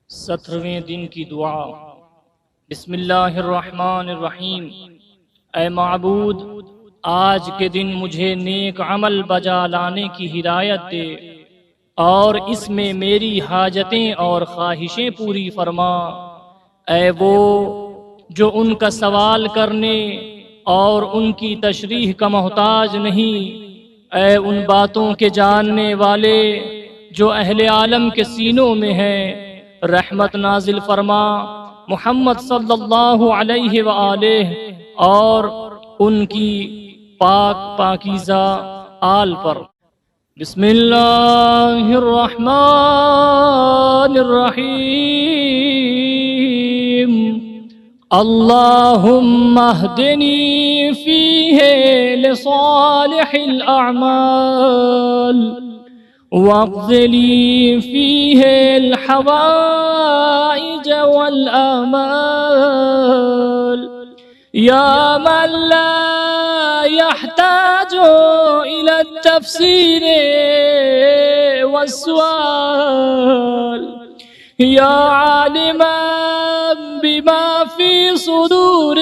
17ویں دن کی دعا۔ بسم اللہ الرحمن الرحیم۔ اے معبود، آج کے دن مجھے نیک عمل بجا لانے کی ہدایت دے اور اس میں میری حاجتیں اور خواہشیں پوری فرما۔ اے وہ جو ان کا سوال کرنے اور ان کی تشریح کا محتاج نہیں، اے ان باتوں کے جاننے والے جو اہل عالم کے سینوں میں ہیں، رحمت نازل فرما محمد صلی اللہ علیہ وآلہ اور ان کی پاک پاکیزہ آل پر۔ بسم اللہ الرحمن الرحیم۔ اللہم اہدنی فیہ لصالح الاعمال واقض لي فيه الحوائج والآمال يا من لا يحتاج إلى التفسير والسؤال، يا عالما بما في صدور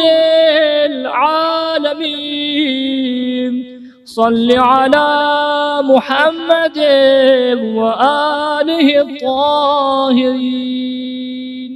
العالمين، صل على محمد وآله الطاهرين۔